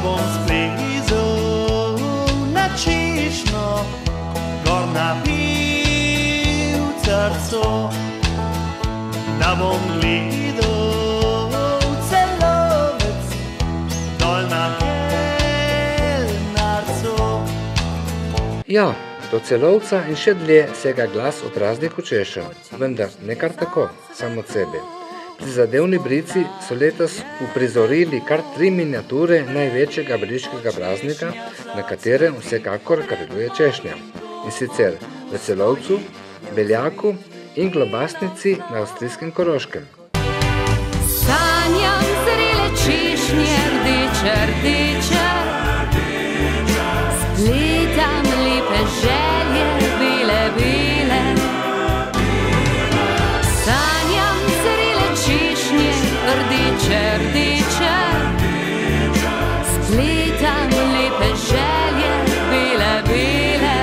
bom splezal na češnjo, gor na Pivcerco, da bom gledal celovec dol na Kelnarcu. Ja, do Celovca in še dlje sega glas o prazniku češenj, vendar ne kar tako, samo od sebe. Prizadevni Brici so letos uprizorili kar 3 miniature največjega briškega praznika, na katerem vsekakor kraljuje češnja. In sicer v Celovcu, Beljaku in Globasnici na avstrijskem Koroškem. Sanjam zrele češnje, rdeče, rdeče, spletam lepe želje, bele, bele. Sanjam zrele češnje, rdeče, rdeče, spletam lepe želje, bele, bele.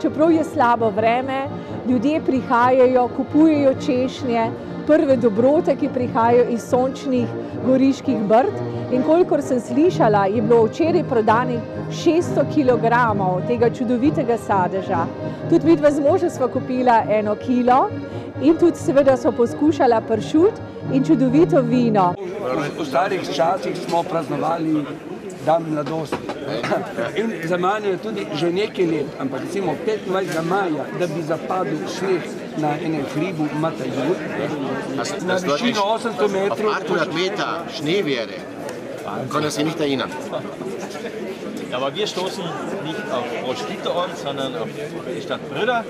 Čeprav je slabo vreme, ljudje prihajajo, kupujejo češnje, prve dobrote, ki prihajajo iz sončnih goriških brd. In kolikor sem slišala, je bilo včeraj prodanih 600 kg tega čudovitega sadeža. Tudi midva z možem sva kupila 1 kilo in tudi seveda so poskušala pršut in čudovito vino. V starih časih smo praznovali dan mladosti. In za mano je tudi že nekaj let, ampak recimo 25. maja, da bi zapadel sneg na enem hribu Matajur, na višino 800 metrov. Auf 800 Meter Schnee wäre, konnte sie nicht erinnern. Aber wir stoßen nicht auf Roskilde an, sondern auf die Stadt Brda.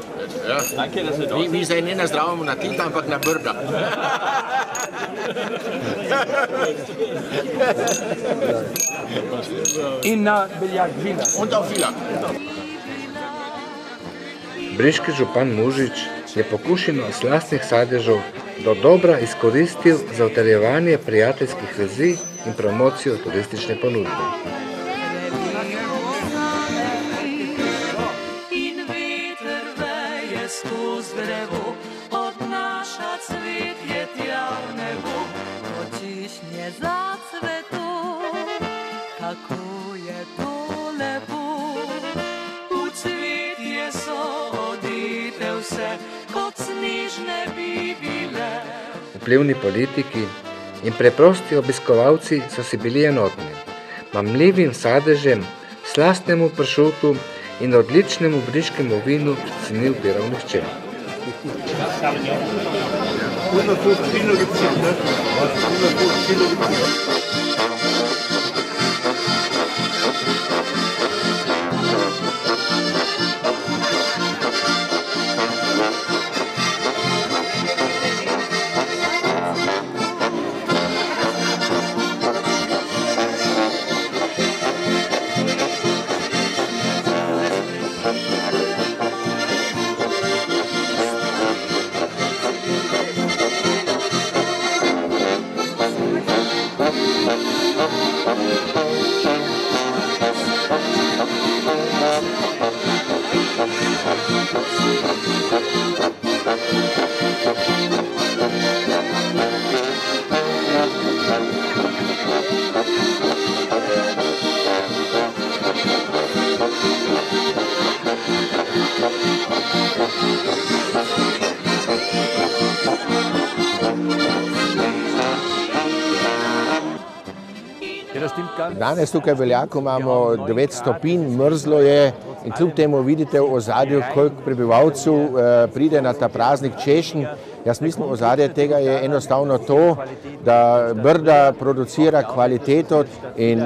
Ja. Danke, dass ihr da seid. Wir sind nicht das Traum na Tita, ampak na Brda. In na Beljak Vila. Und auf Vila. Briški župan Mužič je pokušino slastnih sadežev do dobra izkoristil za utrjevanje prijateljskih vezi in promocijo turistične ponudbe. In veter veje skoz drevo, odnaša cvetje tja v nebo, češnje zacveto, kako je to lepo. V cvetje so odete vse, kot snežne bi bile. Vplivni politiki in preprosti obiskovalci so si bili enotni. Mamljivim sadežem, slastnemu pršutu in odličnemu briškemu vinu se ni upiral nihče. Danes tukaj v Beljaku imamo 9 stopinj, mrzlo je in kljub temu vidite v ozadju, koliko prebivalcev pride na ta praznik češenj. Jaz mislim, ozadje tega je enostavno to, da Brda producira kvaliteto in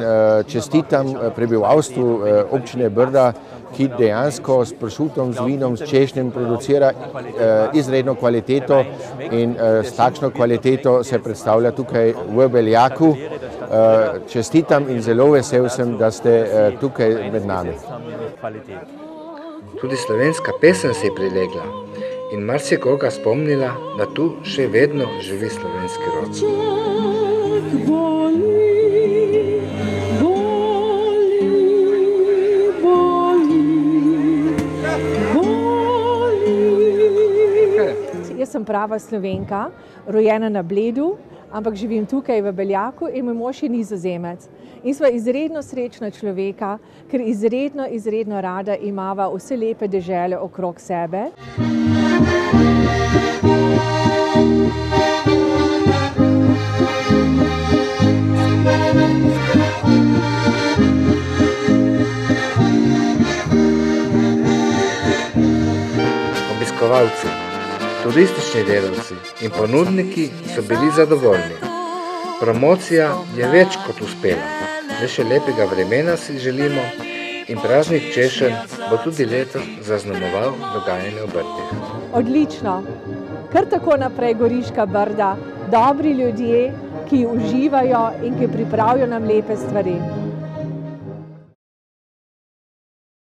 čestitam prebivalstvu občine Brda, ki dejansko s pršutom, z vinom, s češnjem producira izredno kvaliteto in s takšno kvaliteto se predstavlja tukaj v Beljaku. Čestitam in zelo vesel sem, da ste tukaj med nami. Tudi slovenska pesem se je prilegla in marsikoga spomnila, da tu še vedno živi slovenski rod. Jaz sem prava Slovenka, rojena na Bledu, ampak živim tukaj v Beljaku in moj mož je Nizozemec. In sva izredno srečna človeka, ker izredno rada imava vse lepe dežele okrog sebe. Obiskovalci, turistični delavci in ponudniki so bili zadovoljni. Promocija je več kot uspela. Le še lepega vremena si želimo in praznik češenj bo tudi letos zaznamoval dogajanje v Brdih. Odlično. Kar tako naprej Goriška Brda, dobri ljudje, ki uživajo in ki pripravijo nam lepe stvari.